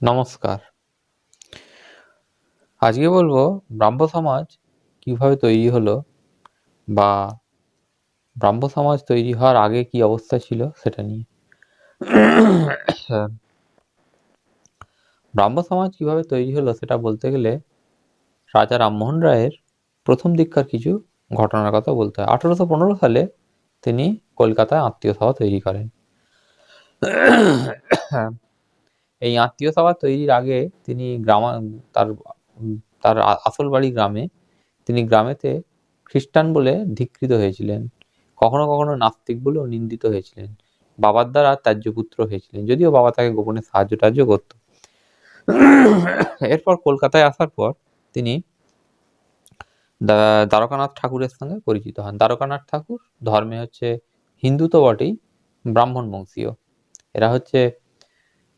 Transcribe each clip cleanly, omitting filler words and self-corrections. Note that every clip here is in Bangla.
নমস্কার। আজকে বলবো ব্রাহ্ম সমাজ কিভাবে তৈরি হলো বা ব্রাহ্ম সমাজ তৈরি হওয়ার আগে কি অবস্থা ছিল সেটা নিয়ে। ব্রাহ্ম সমাজ কিভাবে তৈরি হলো সেটা বলতে গেলে রাজা রামমোহন রায়ের প্রথম দিককার কিছু ঘটনার কথা বলতে হয়। 1815 সালে তিনি কলকাতায় আত্মীয় সভা তৈরি করেন। এই আত্মীয় সভা তৈরির আগে তিনি তার তার আসল বাড়ি গ্রামে, তিনি গ্রামেতে খ্রিস্টান বলে ধিক্কৃত হয়েছিলেন, কখনো কখনো নাস্তিক বলেও নিন্দিত হয়েছিলেন, বাবার দ্বারা ত্যায্যপুত্র হয়েছিলেন, যদিও বাবা তাকে গোপনে সাহায্য টাহায্য করত। এরপর কলকাতায় আসার পর তিনি দ্বারকানাথ ঠাকুরের সঙ্গে পরিচিত হন। দ্বারকানাথ ঠাকুর ধর্মে হচ্ছে হিন্দু তো বটেই, ব্রাহ্মণ বংশীয়।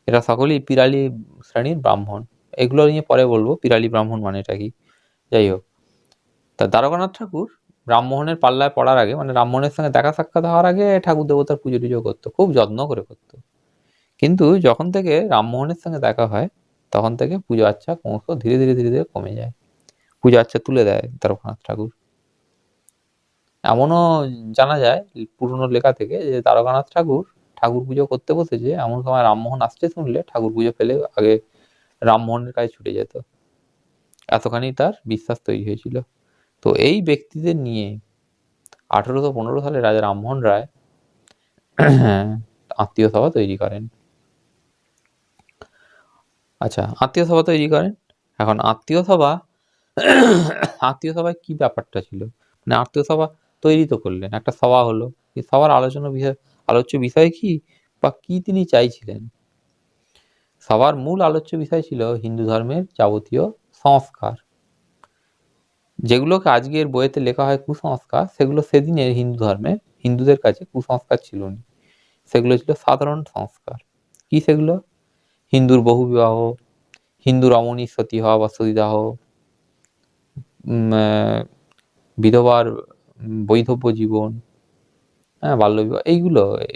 এরা সকলেই পিরালি শ্রেণীর ব্রাহ্মণ। এগুলো নিয়ে পরে বলবো, পিরালি ব্রাহ্মণ মানেটা কি। যাই হোক, তা দ্বারকানাথ ঠাকুর রামমোহনের পাল্লায় পড়ার আগে, মানে রামমোহনের সঙ্গে দেখা সাক্ষাৎ হওয়ার আগে ঠাকুর দেবতার পুজো টুজো করতো, খুব যত্ন করে করতো। কিন্তু যখন থেকে রামমোহনের সঙ্গে দেখা হয় তখন থেকে পুজো আচ্ছা ক্রমশ ধীরে ধীরে ধীরে ধীরে কমে যায়, পুজো আচ্ছা তুলে দেয় দ্বারকানাথ ঠাকুর। এমনও জানা যায় পুরনো লেখা থেকে যে দ্বারকানাথ ঠাকুর ঠাকুর পুজো করতে বসেছে, এমন সময় রামমোহন আসছে শুনলে ঠাকুর পুজো ফেলে আগে রামমোহনের কাছে ছুটে যেত। এতখানি তার বিশ্বাস তৈরি হয়েছিল। তো এই ব্যক্তিদের নিয়ে 1815 সালে রাজা রামমোহন রায় আত্মীয় সভা তৈরি করেন। আচ্ছা, আত্মীয় সভা তৈরি করেন। এখন আত্মীয় সভায় কি ব্যাপারটা ছিল, মানে আত্মীয় সভা তৈরি তো করলেন, একটা সভা হলো, এই সভার আলোচ্য বিষয় কি বা কি তিনি চাইছিলেন। সবার মূল আলোচ্য বিষয় ছিল হিন্দু ধর্মের যাবতীয় সংস্কার, যেগুলোকে আজকের বইয়েতে লেখা হয় কুসংস্কার, সেগুলো সেদিনের হিন্দুদের কাছে কুসংস্কার ছিল না, সেগুলো ছিল সাধারণ সংস্কার। কি সেগুলো? হিন্দুর বহুবিবাহ, হিন্দু রমণীর সতী হওয়া বা সতীদাহ, বিধবার বৈধব্য জীবন, বাল্যবিবাহ,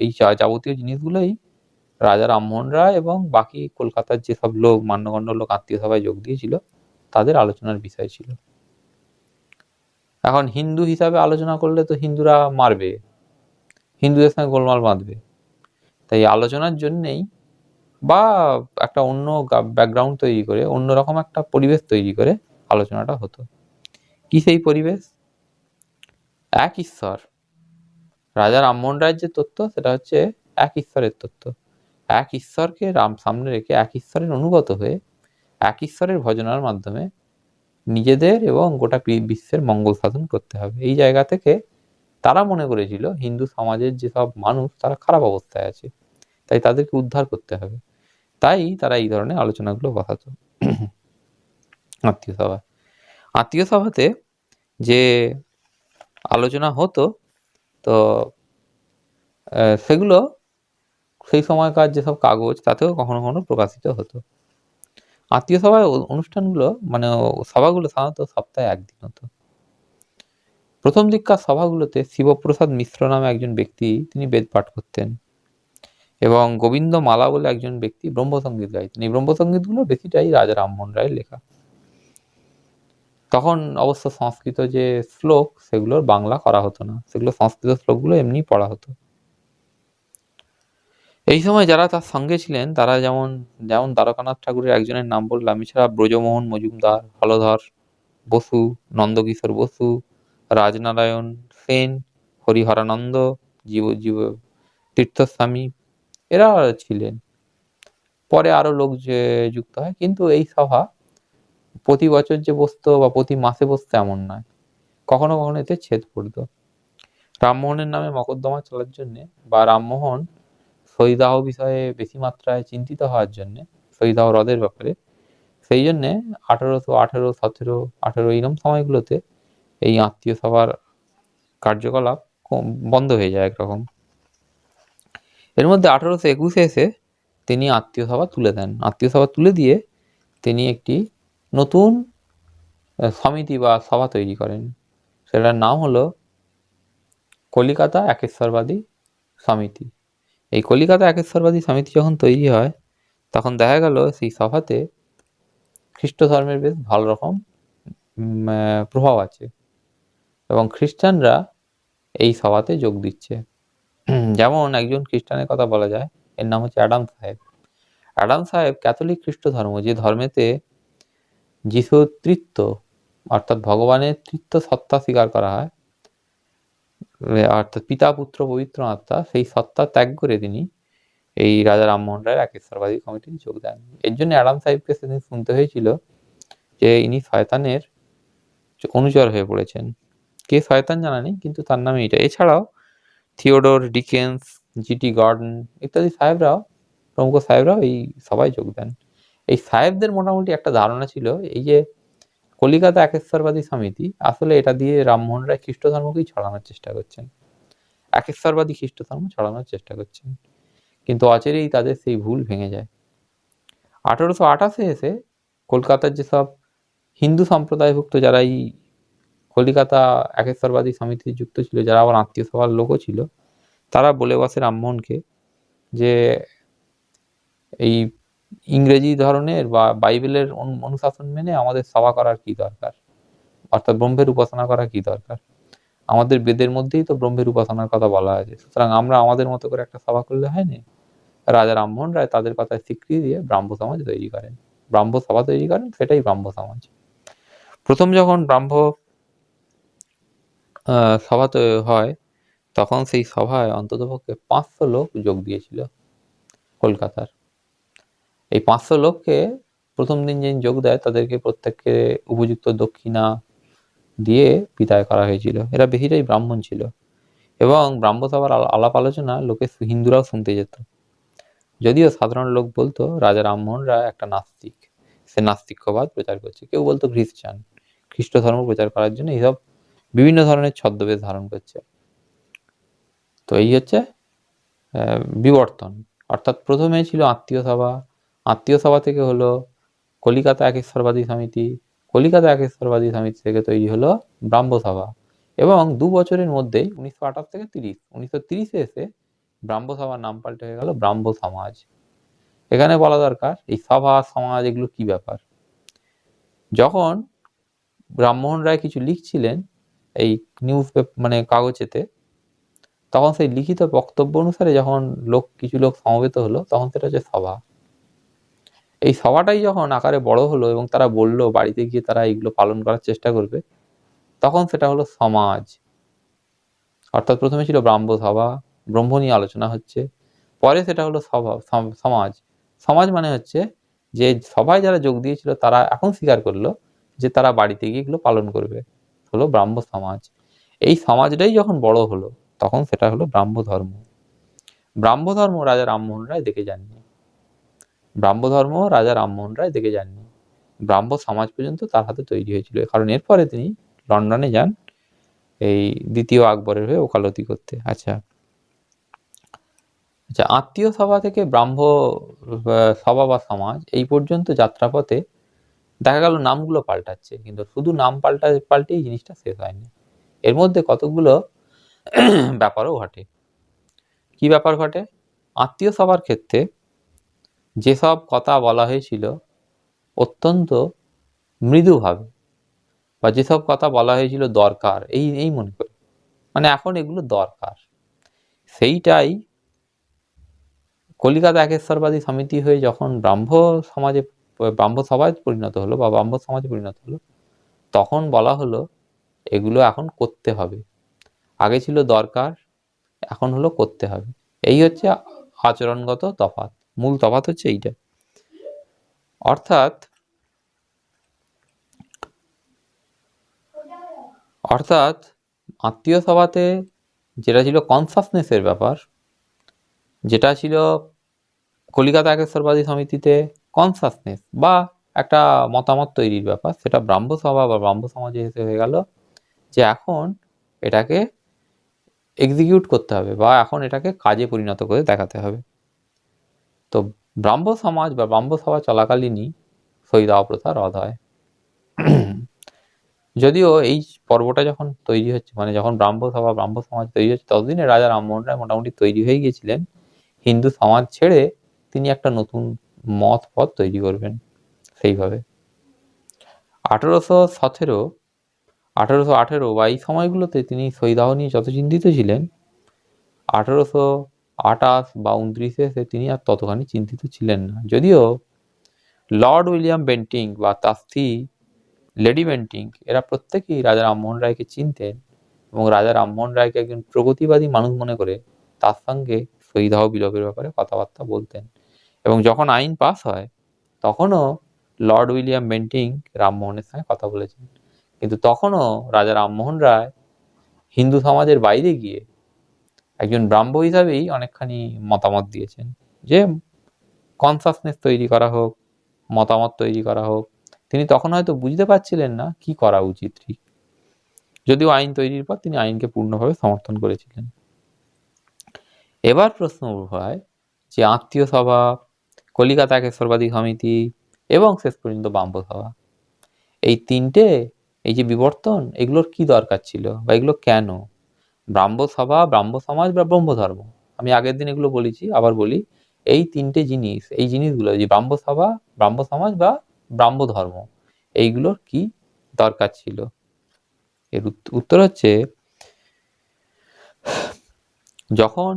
এই যাবতীয় জিনিসগুলোই রাজা রামমোহন রায় এবং বাকি কলকাতার যেসব লোক, মান্যগণ্য লোক আত্মীয় সভায় যোগ দিয়েছিল তাদের আলোচনার বিষয় ছিল। এখন হিন্দু হিসাবে আলোচনা করলে তো হিন্দুরা মারবে, হিন্দুদের সঙ্গে গোলমাল বাঁধবে, তাই আলোচনার জন্যেই বা একটা অন্য ব্যাকগ্রাউন্ড তৈরি করে, অন্যরকম একটা পরিবেশ তৈরি করে আলোচনাটা হতো। কি সেই পরিবেশ? এক ঈশ্বর। রাজা রামমোহন রায়ের যে তত্ত্ব সেটা হচ্ছে এক ঈশ্বরের তত্ত্ব। এক ঈশ্বরকে সামনে রেখে, এক ঈশ্বরের অনুগত হয়ে, এক ঈশ্বরের ভজনার মাধ্যমে নিজেদের এবং গোটা বিশ্বের মঙ্গল সাধন করতে হবে। এই জায়গা থেকে তারা মনে করেছিল হিন্দু সমাজের যেসব মানুষ তারা খারাপ অবস্থায় আছে, তাই তাদেরকে উদ্ধার করতে হবে। তাই তারা এই ধরনের আলোচনাগুলো বসাতো আত্মীয় সভাতে যে আলোচনা হতো, তো সেগুলো সেই সময়কার যেসব কাগজ তাতেও কখনো কখনো প্রকাশিত হতো। আত্মীয় সভায় অনুষ্ঠানগুলো, মানে সভাগুলো সাধারণত সপ্তাহে একদিন হতো। প্রথম দিককার সভাগুলোতে শিবপ্রসাদ মিশ্র নামে একজন ব্যক্তি, তিনি বেদ পাঠ করতেন, এবং গোবিন্দ মালা বলে একজন ব্যক্তি ব্রহ্মসঙ্গীত গাইতেন। এই ব্রহ্মসঙ্গীতগুলো বেশিটাই রাজা রামমোহন রায়ের লেখা। তখন অবশ্য সংস্কৃত যে শ্লোক সেগুলোর বাংলা করা হতো না, সেগুলো সংস্কৃত শ্লোকগুলো এমনি পড়া হতো। এই সময় যারা তার সঙ্গে ছিলেন তারা যেমন দ্বারকানাথ ঠাকুরের একজনের নাম বললাম, এছাড়া ব্রজমোহন মজুমদার, হলধর বসু, নন্দকিশোর বসু, রাজনারায়ণ সেন, হরিহরানন্দ, জীব তীর্থস্বামী, এরা ছিলেন। পরে আরো লোক যে যুক্ত হয়, কিন্তু এই সভা প্রতি বছর যে বসতো বা প্রতি মাসে বসতো এমন নয়, কখনো কখনো এতে ছেদ পড়তো। রামমোহনের নামে মকদ্দমা চলার জন্যে বা রামমোহন সতীদাহ বিষয়ে বেশি মাত্রায় চিন্তিত হওয়ার জন্যে, সতীদাহ রদের ব্যাপারে, সেই জন্যে 1818, 17, 18 এইরকম সময়গুলোতে এই আত্মীয় সভার কার্যকলাপ বন্ধ হয়ে যায় একরকম। এর মধ্যে 1821 এসে তিনি আত্মীয় সভা তুলে দেন। আত্মীয় সভা তুলে দিয়ে তিনি একটি নতুন সমিতি বা সভা তৈরি করেন, সেটার নাম হলো কলিকাতা একেশ্বরবাদী সমিতি। এই কলিকাতা একেশ্বরবাদী সমিতি যখন তৈরি হয় তখন দেখা গেল সেই সভাতে খ্রিস্ট ধর্মের বেশ ভালো রকম প্রভাব আছে এবং খ্রিস্টানরা এই সভাতে যোগ দিচ্ছে। যেমন একজন খ্রিস্টানের কথা বলা যায়, এর নাম হচ্ছে অ্যাডাম সাহেব। অ্যাডাম সাহেব ক্যাথলিক খ্রিস্ট ধর্ম, যে ধর্মেতে যিশুর তৃত্ব অর্থাৎ ভগবানের তৃত্ব সত্তা স্বীকার করা হয়, অর্থাৎ পিতা পুত্র পবিত্র আত্মা, সেই সত্তা ত্যাগ করে তিনি এই রাজা রামমোহন রায়ের একেশ্বরবাদী কমিটিতে যোগ দেন। এর জন্য অ্যাডাম সাহেবকে সেদিন শুনতে হয়েছিল যে ইনি শয়তানের অনুচর হয়ে পড়েছেন। কে শয়তান জানা নেই, কিন্তু তার নামে এটা। এছাড়াও থিওডোর ডিকেন্স, জিটি গর্ডন ইত্যাদি সাহেবরাও, প্রমুখ সাহেবরাও এই সভায় যোগ দেন। এই সাহেবদের মোটামুটি একটা ধারণা ছিল, এই যে কলিকাতা একেশ্বরবাদী সমিতি, আসলে এটা দিয়ে রামমোহন রায় খ্রিস্ট ধর্মকেই ছড়ানোর চেষ্টা করছেন, একেশ্বরবাদী খ্রিস্ট ধর্ম ছড়ানোর চেষ্টা করছেন। কিন্তু অচিরেই তাদের সেই ভুল ভেঙে যায়। 1828-এ এসে কলকাতার যেসব হিন্দু সম্প্রদায়ভুক্ত যারা এই কলিকাতা একেশ্বরবাদী সমিতিতে যুক্ত ছিল, যারা আবার আত্মীয় সভার লোকও ছিল, তারা বলে বসে রামমোহনকে যে এই ইংরেজি ধরনের বা বাইবেলের অনুশাসন মেনে আমাদের সভা করার কি দরকার, অর্থাৎ ব্রহ্মের উপাসনা করা কি দরকার, আমাদের বেদের মধ্যেই তো ব্রহ্মের উপাসনার কথা বলা আছে, সুতরাং আমরা আমাদের মতো করে একটা সভা করলে হয় না। রাজা রামমোহন রায় তাদের কথায় স্বীকৃতি দিয়ে ব্রাহ্ম সমাজ তৈরি করেন, ব্রাহ্ম সভা তৈরি করেন, সেটাই ব্রাহ্ম সমাজ। প্রথম যখন ব্রাহ্ম সভা হয়, তখন সেই সভায় অন্ততপক্ষে 500 লোক যোগ দিয়েছিল কলকাতার। এই 500 লোককে প্রথম দিন যিনি যোগ দেয় তাদেরকে প্রত্যেককে উপযুক্ত দক্ষিণা দিয়ে বিদায় করা হয়েছিল। এরা বেশিটাই ব্রাহ্মণ ছিল এবং ব্রাহ্মসভার আলাপ আলোচনা লোকে হিন্দুরাও শুনতে যেত। যদিও সাধারণ লোক বলতো রাজা রামমোহন রায় একটা নাস্তিক, সে নাস্তিক্যবাদ প্রচার করছে। কেউ বলতো খ্রিস্টান, খ্রিস্ট ধর্ম প্রচার করার জন্য এইসব বিভিন্ন ধরনের ছদ্মবেশ ধারণ করছে। তো এই হচ্ছে বিবর্তন। অর্থাৎ প্রথমে ছিল আত্মীয় সভা, আত্মীয় সভা থেকে হলো কলিকাতা একেশ্বরবাদী সমিতি, কলিকাতা একেশ্বরবাদী সমিতি থেকে তৈরি হলো ব্রাহ্ম সভা এবং 2 বছরের মধ্যেই 1928 থেকে 30, 1930-এ এসে ব্রাহ্ম সভার নাম পাল্টে হয়ে গেল ব্রাহ্ম সমাজ। এখানে বলা দরকার এই সভা সমাজ এগুলো কি ব্যাপার। যখন রামমোহন রায় কিছু লিখছিলেন এই নিউজ মানে কাগজেতে, তখন সেই লিখিত বক্তব্য অনুসারে যখন কিছু লোক সমবেত হলো, তখন সেটা হচ্ছে সভা। এই সভাটাই যখন আকারে বড় হলো এবং তারা বললো বাড়িতে গিয়ে তারা এইগুলো পালন করার চেষ্টা করবে, তখন সেটা হলো সমাজ। অর্থাৎ প্রথমে ছিল ব্রাহ্ম সভা, ব্রহ্ম নিয়ে আলোচনা হচ্ছে, পরে সেটা হলো সমাজ। সমাজ মানে হচ্ছে যে সভায় যারা যোগ দিয়েছিল তারা এখন স্বীকার করলো যে তারা বাড়িতে গিয়ে এগুলো পালন করবে, হলো ব্রাহ্ম সমাজ। এই সমাজটাই যখন বড় হলো, তখন সেটা হলো ব্রাহ্ম ধর্ম। ব্রাহ্ম ধর্ম রাজা রামমোহন রায় দেখে যাননি, ব্রাহ্ম ধর্ম রাজা রামমোহন রায় দেখে যাননি, ব্রাহ্ম সমাজ পর্যন্ত তার হাতে তৈরি হয়েছিল। কারণ এরপরে তিনি লন্ডনে যান এই দ্বিতীয় আকবরের হয়ে ওকালতি করতে। আচ্ছা, আত্মীয় সভা থেকে ব্রাহ্ম সভা বা সমাজ এই পর্যন্ত যাত্রাপথে দেখা গেল নামগুলো পাল্টাচ্ছে, কিন্তু শুধু নাম পাল্টেই জিনিসটা শেষ হয়নি। এর মধ্যে কতগুলো ব্যাপারও ঘটে। কি ব্যাপার ঘটে? আত্মীয় সভার ক্ষেত্রে যেসব কথা বলা হয়েছিল অত্যন্ত মৃদুভাবে, বা যেসব কথা বলা হয়েছিল দরকার এই মনে করে, মানে এখন এগুলো দরকার, সেইটাই কলিকাতা একেশ্বরবাদী সমিতি হয়ে যখন ব্রাহ্ম সভায় পরিণত হলো বা ব্রাহ্ম সমাজে পরিণত হলো, তখন বলা হলো এগুলো এখন করতে হবে। আগে ছিল দরকার, এখন হলো করতে হবে। এই হচ্ছে আচরণগত তফাৎ, মূল তফাৎ হচ্ছে এইটা। অর্থাৎ আত্মীয় সভাতে যেটা ছিল কনসাসনেসের ব্যাপার, যেটা ছিল কলিকাতা একেশ্বরবাদী সমিতিতে কনসাসনেস বা একটা মতামত তৈরির ব্যাপার, সেটা ব্রাহ্ম সভা বা ব্রাহ্ম সমাজে এসে হয়ে গেল যে এখন এটাকে এক্সিকিউট করতে হবে বা এখন এটাকে কাজে পরিণত করে দেখাতে হবে। তো ব্রাহ্ম সমাজ বা ব্রাহ্ম সভা চলাকালীনই সতীদাহ প্রথা রদ হয়। যদিও এই পর্বটা যখন তৈরি হচ্ছে, মানে যখন ব্রাহ্ম সভা ব্রাহ্ম সমাজ তৈরি হচ্ছে, ততদিনে রাজা রামমোহন রায় মোটামুটি তৈরি হয়ে গিয়েছিলেন। হিন্দু সমাজ ছেড়ে তিনি একটা নতুন মত পথ তৈরি করবেন সেইভাবে। 1818 বা এই সময়গুলোতে তিনি সতীদাহ নিয়ে যত চিন্তিত ছিলেন, 1828 বা 29-এ এসে তিনি আর ততখানি চিন্তিত ছিলেন না। যদিও লর্ড উইলিয়াম বেন্টিং বা তার স্ত্রী লেডি বেন্টিং এরা প্রত্যেকেই রাজা রামমোহন রায়কে চিনতেন এবং রাজা রামমোহন রায়কে একজন প্রগতিবাদী মানুষ মনে করে তার সঙ্গে সতীদাহ বিলোপের ব্যাপারে কথাবার্তা বলতেন। এবং যখন আইন পাস হয় তখনও লর্ড উইলিয়াম বেন্টিং রামমোহনের সঙ্গে কথা বলেছেন, কিন্তু তখনও রাজা রামমোহন রায় হিন্দু সমাজের বাইরে গিয়ে একজন ব্রাহ্ম হিসাবেই অনেকখানি মতামত দিয়েছেন যে কনসাসনেস তৈরি করা হোক, মতামত তৈরি করা হোক। তিনি তখন হয়তো বুঝতে পারছিলেন না কি করা উচিত ঠিক, যদিও আইন তৈরির পর তিনি আইনকে পূর্ণভাবে সমর্থন করেছিলেন। এবার প্রশ্ন হয় যে আত্মীয় সভা, কলিকাতা একেশ্বরবাদী সমিতি এবং শেষ পর্যন্ত ব্রাহ্ম সভা, এই তিনটে, এই যে বিবর্তন, এগুলোর কি দরকার ছিল বা এগুলো কেন? ব্রাহ্ম সভা, ব্রাহ্ম সমাজ বা ব্রহ্ম ধর্ম, আমি আগের দিন এগুলো বলেছি, আবার বলি, এই তিনটে জিনিস, এই জিনিসগুলো যে ব্রাহ্ম সভা, ব্রাহ্ম সমাজ বা ব্রাহ্ম ধর্ম, এইগুলোর কি দরকার ছিল? এর উত্তর হচ্ছে, যখন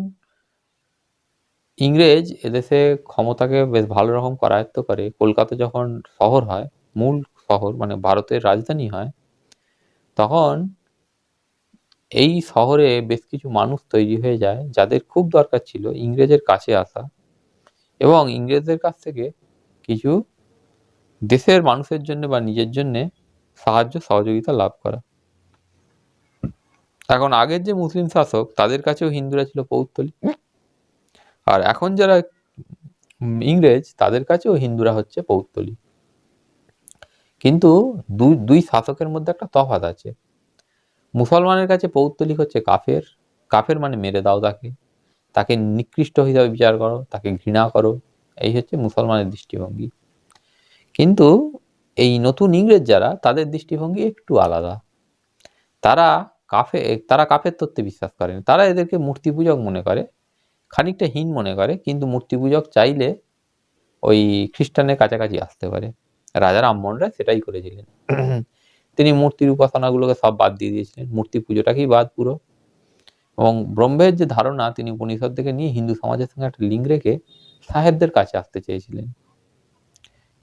ইংরেজ এদেশে ক্ষমতাকে বেশ ভালো রকম করায়ত্ত করে, কলকাতা যখন শহর হয়, মূল শহর মানে ভারতের রাজধানী হয়, তখন এই শহরে বেশ কিছু মানুষ তৈরি হয়ে যায় যাদের খুব দরকার ছিল ইংরেজের কাছে আসা এবং ইংরেজদের কাছ থেকে কিছু দেশের মানুষের জন্য বা নিজের জন্য সাহায্য সহযোগিতা লাভ করা। এখন আগের যে মুসলিম শাসক তাদের কাছেও হিন্দুরা ছিল পৌত্তলি, আর এখন যারা ইংরেজ তাদের কাছেও হিন্দুরা হচ্ছে পৌত্তলি। কিন্তু দুই শাসকের মধ্যে একটা তফাৎ আছে। মুসলমানের কাছে পৌত্তলিক হচ্ছে কাফের, কাফের মানে মেরে দাও তাকে, তাকে নিকৃষ্ট হিসাবে বিচার করো, তাকে ঘৃণা করো, এই হচ্ছে মুসলমানের দৃষ্টিভঙ্গি। কিন্তু এই নতুন ইংরেজ যারা, তাদের দৃষ্টিভঙ্গি একটু আলাদা। তারা কাফের তত্ত্বে বিশ্বাস করেন, তারা এদেরকে মূর্তি পূজক মনে করে, খানিকটা হীন মনে করে, কিন্তু মূর্তি পূজক চাইলে ওই খ্রিস্টানের কাছাকাছি আসতে পারে। রাজা রামমোহন রায় সেটাই করেছিলেন। তিনি মূর্তির উপাসনাগুলোকে সব বাদ দিয়ে দিয়েছিলেন, মূর্তি পুজোটাকেই বাদ পুরো। এবং ব্রহ্মের যে ধারণা, তিনি উপনিষদ থেকে নিয়ে হিন্দু সমাজের সঙ্গে একটা লিঙ্ক রেখে সাহেবদের কাছে আসতে চেয়েছিলেন।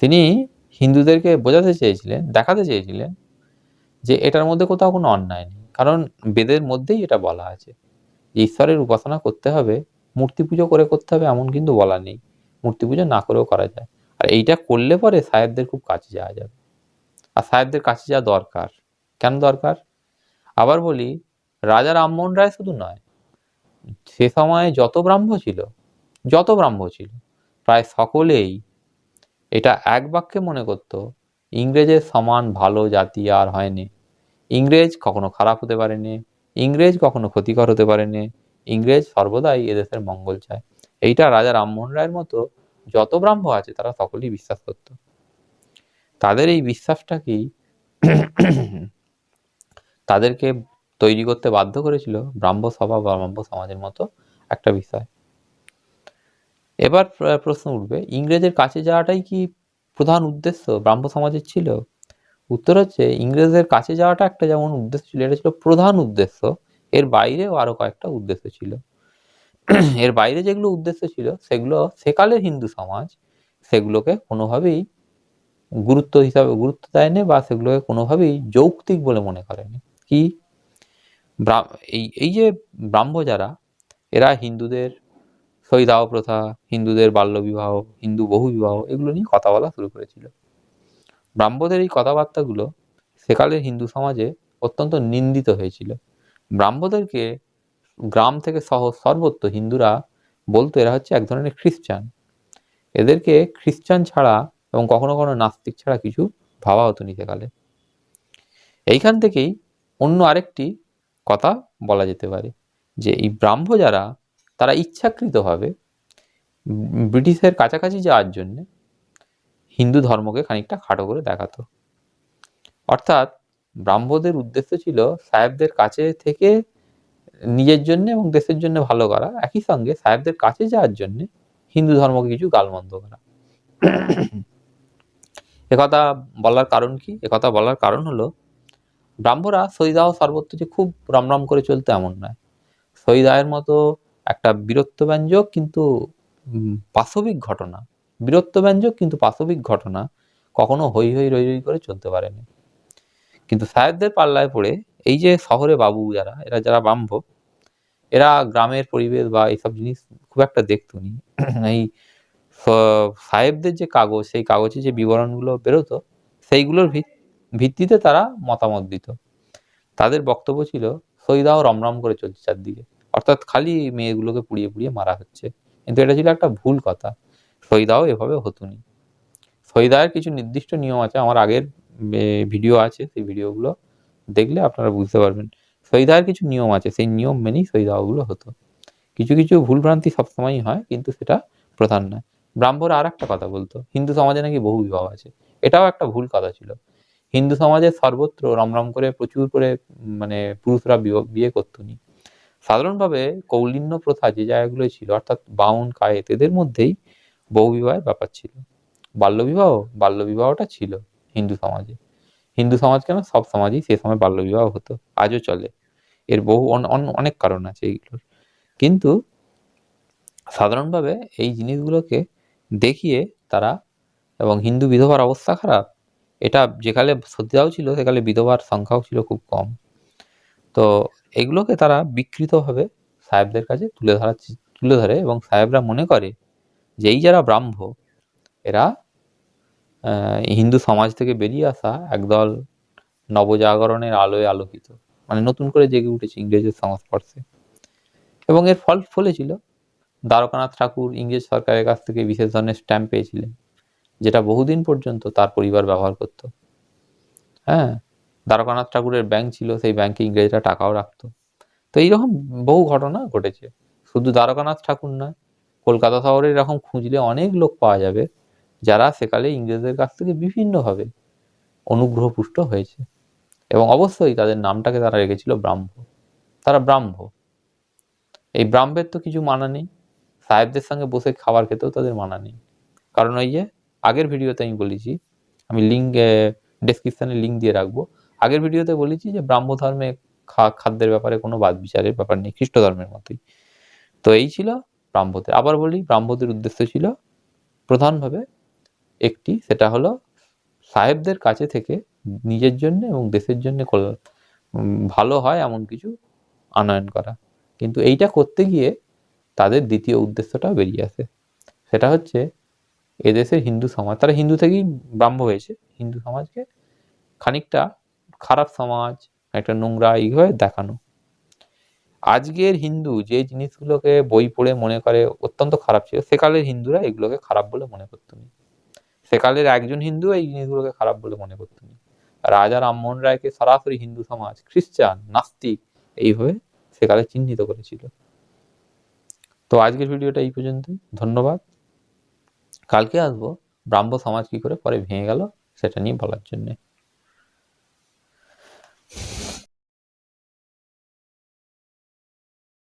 তিনি হিন্দুদেরকে বোঝাতে চেয়েছিলেন, দেখাতে চেয়েছিলেন যে এটার মধ্যে কোথাও কোনো অন্যায় নেই, কারণ বেদের মধ্যেই এটা বলা আছে যে ঈশ্বরের উপাসনা করতে হবে, মূর্তি পুজো করে করতে হবে এমন কিন্তু বলা নেই, মূর্তি পুজো না করেও করা যায়। আর এইটা করলে পরে সাহেবদের খুব কাছে যাওয়া যাবে, আর সাহেবদের কাছে যাওয়া দরকার। কেন দরকার? আবার বলি, রাজা রামমোহন রায় শুধু নয়, সে সময়ে যত ব্রাহ্ম ছিল প্রায় সকলেই এটা এক বাক্যে মনে করত, ইংরেজের সমান ভালো জাতি আর হয়নি, ইংরেজ কখনো খারাপ হতে পারেনি, ইংরেজ কখনো ক্ষতিকর হতে পারেনি, ইংরেজ সর্বদাই এদেশের মঙ্গল চায়। এইটা রাজা রামমোহন রায়ের মতো যত ব্রাহ্ম আছে তারা সকলেই বিশ্বাস করত। তাদের এই বিশ্বাসটাকেই তাদেরকে তৈরি করতে বাধ্য করেছিল ব্রাহ্ম সভা বা ব্রাহ্ম সমাজের মতো একটা বিষয়। এবার প্রশ্ন উঠবে, ইংরেজের কাছে যাওয়াটাই কি প্রধান উদ্দেশ্য ব্রাহ্ম সমাজের ছিল? উত্তর হচ্ছে, ইংরেজদের কাছে যাওয়াটা একটা যেমন উদ্দেশ্য ছিল, এটা ছিল প্রধান উদ্দেশ্য, এর বাইরেও আরো কয়েকটা উদ্দেশ্য ছিল। এর বাইরে যেগুলো উদ্দেশ্য ছিল সেগুলো সেকালের হিন্দু সমাজ সেগুলোকে কোনোভাবেই গুরুত্ব দেয়নি বা সেগুলোকে কোনোভাবেই যৌক্তিক বলে মনে করেনি। কি? এই যে ব্রাহ্ম যারা, এরা হিন্দুদের সতীদাহ প্রথা, হিন্দুদের বাল্যবিবাহ, হিন্দু বহু বিবাহ, এগুলো নিয়ে কথা বলা শুরু করেছিল। ব্রাহ্মদের এই কথাবার্তাগুলো সেকালের হিন্দু সমাজে অত্যন্ত নিন্দিত হয়েছিল। ব্রাহ্মদেরকে গ্রাম থেকে শহর সর্বত্র হিন্দুরা বলতো এরা হচ্ছে এক ধরনের খ্রিস্টান, এদেরকে খ্রিস্টান ছাড়া এবং কখনো কখনো নাস্তিক ছাড়া কিছু ভাবা হতো নি সেকালে। এইখান থেকেই অন্য আরেকটি কথা বলা যেতে পারে যে এই ব্রাহ্ম যারা, তারা ইচ্ছাকৃতভাবে ব্রিটিশের কাছাকাছি যাওয়ার জন্য হিন্দু ধর্মকে খানিকটা খাটো করে দেখাতো। অর্থাৎ ব্রাহ্মদের উদ্দেশ্য ছিল সাহেবদের কাছে থেকে নিজের জন্য এবং দেশের জন্য ভালো করা, একই সঙ্গে সাহেবদের কাছে যাওয়ার জন্য হিন্দু ধর্মকে কিছু গালমন্দ করা। একথা বলার কারণ কি? একথা বলার কারণ হলো ব্রাহ্মরা সইদাহ সর্বত্র যে খুব রমরম করে চলতো এমন নয়। সইদাহের মতো একটা বীরত্বব্যঞ্জক কিন্তু পাশবিক ঘটনা, বীরত্বব্যঞ্জক কিন্তু পাশবিক ঘটনা কখনো হৈ হৈ রৈ রৈ করে চলতে পারেনি। কিন্তু সাহেবদের পাল্লায় পড়ে এই যে শহরে বাবু যারা, এরা যারা ব্রাহ্ম, এরা গ্রামের পরিবেশ বা এইসব জিনিস খুব একটা দেখতনি। এই সাহেবদের যে কাগজ, সেই কাগজে যে বিবরণগুলো বেরোতো, সেইগুলোর ভিত্তিতে তারা মতামত দিত। তাদের বক্তব্য ছিল সইদাহ রমরম করে চলছে চারদিকে, অর্থাৎ খালি মেয়েগুলোকে পুড়িয়ে পুড়িয়ে মারা হচ্ছে। কিন্তু এটা ছিল একটা ভুল কথা। সইদাহ এভাবে হতোনি। সইদাহের কিছু নির্দিষ্ট নিয়ম আছে, আমার আগের ভিডিও আছে, সেই ভিডিওগুলো দেখলে আপনারা বুঝতে পারবেন। সইদাহের কিছু নিয়ম আছে, সেই নিয়ম মেনেই সইদাহগুলো হতো। কিছু কিছু ভুলভ্রান্তি সবসময়ই হয়, কিন্তু সেটা প্রধান নয়। ব্রাহ্মরা আর একটা কথা বলতো, হিন্দু সমাজে নাকি বহু বিবাহ আছে। এটাও একটা ভুল কথা ছিল। হিন্দু সমাজে সর্বত্র রমরম করে প্রচুর করে মানে পুরুষরা বিয়ে করতনি। সাধারণভাবে কৌলিন্য প্রথা যে জায়গাগুলো ছিল, অর্থাৎ বাউন কায়েত, এদের মধ্যেই বহু বিবাহের ব্যাপার ছিল। বাল্যবিবাহটা ছিল হিন্দু সমাজে। হিন্দু সমাজ কেন, সব সমাজেই সে সময় বাল্যবিবাহ হতো, আজও চলে। এর বহু অনেক কারণ আছে এইগুলোর। কিন্তু সাধারণভাবে এই জিনিসগুলোকে দেখিয়ে তারা, এবং হিন্দু বিধবার অবস্থা খারাপ, এটা যেকালে সতীদাহ ছিল সেকালে বিধবার সংখ্যাও ছিল খুব কম। তো এগুলোকে তারা বিকৃতভাবে সাহেবদের কাছে তুলে ধরে, এবং সাহেবরা মনে করে যে এই যারা ব্রাহ্ম, এরা হিন্দু সমাজ থেকে বেরিয়ে আসা একদল নবজাগরণের আলোয় আলোকিত, মানে নতুন করে জেগে উঠেছে ইংরেজের সংস্পর্শে। এবং এর ফল ফলেছিল। দ্বারকানাথ ঠাকুর ইংরেজ সরকারের কাছ থেকে বিশেষ ধরনের স্ট্যাম্প পেয়েছিলেন, যেটা বহুদিন পর্যন্ত তার পরিবার ব্যবহার করত। হ্যাঁ, দ্বারকানাথ ঠাকুরের ব্যাংক ছিল, সেই ব্যাংকে ইংরেজরা টাকাও রাখতো। তো এইরকম বহু ঘটনা ঘটেছে। শুধু দ্বারকানাথ ঠাকুর নয়, কলকাতা শহরে এরকম খুঁজলে অনেক লোক পাওয়া যাবে যারা সেকালে ইংরেজদের কাছ থেকে বিভিন্নভাবে অনুগ্রহপুষ্ট হয়েছে। এবং অবশ্যই তাদের নামটাকে তারা রেখেছিল ব্রাহ্ম। তারা ব্রাহ্ম। এই ব্রাহ্মের তো কিছু মানা নেই, সাহেবদের সঙ্গে বসে খাবার খেতেও তাদের মানা নেই। কারণ ওই যে আগের ভিডিওতে আমি বলেছি, আমি লিঙ্ক ডেসক্রিপশনে লিঙ্ক দিয়ে রাখবো। আগের ভিডিওতে বলেছি যে ব্রাহ্ম ধর্মে খাদ্যের ব্যাপারে কোনো বাদ বিচারের ব্যাপার নেই, খ্রিস্ট ধর্মের মতোই। তো এই ছিল ব্রাহ্মদের। আবার বলি, ব্রাহ্মদের উদ্দেশ্য ছিল প্রধানভাবে একটি, সেটা হলো সাহেবদের কাছে থেকে নিজের জন্য এবং দেশের জন্য ভালো হয় এমন কিছু আনয়ন করা। কিন্তু এইটা করতে গিয়ে তাদের দ্বিতীয় উদ্দেশ্যটাও বেরিয়ে আসে, সেটা হচ্ছে এদেশের হিন্দু সমাজ, তারা হিন্দু থেকেই ব্রাহ্ম হয়েছে, হিন্দু সমাজকে খানিকটা খারাপ সমাজ, একটা নোংরা এইভাবে দেখানো। আজকের হিন্দু যে জিনিসগুলোকে বই পড়ে মনে করে অত্যন্ত খারাপ ছিল, সেকালের হিন্দুরা এগুলোকে খারাপ বলে মনে করতো না। সেকালের একজন হিন্দু এই জিনিসগুলোকে খারাপ বলে মনে করতো না। রাজা রামমোহন রায়কে সরাসরি হিন্দু সমাজ, খ্রিস্টান, নাস্তিক এইভাবে সেকালে চিহ্নিত করেছিল। তো আজকের ভিডিওটা এই পর্যন্তই। ধন্যবাদ। কালকে আসবো ব্রাহ্ম সমাজ কি করে পরে ভেঙে গেল সেটা নিয়ে বলার জন্যে।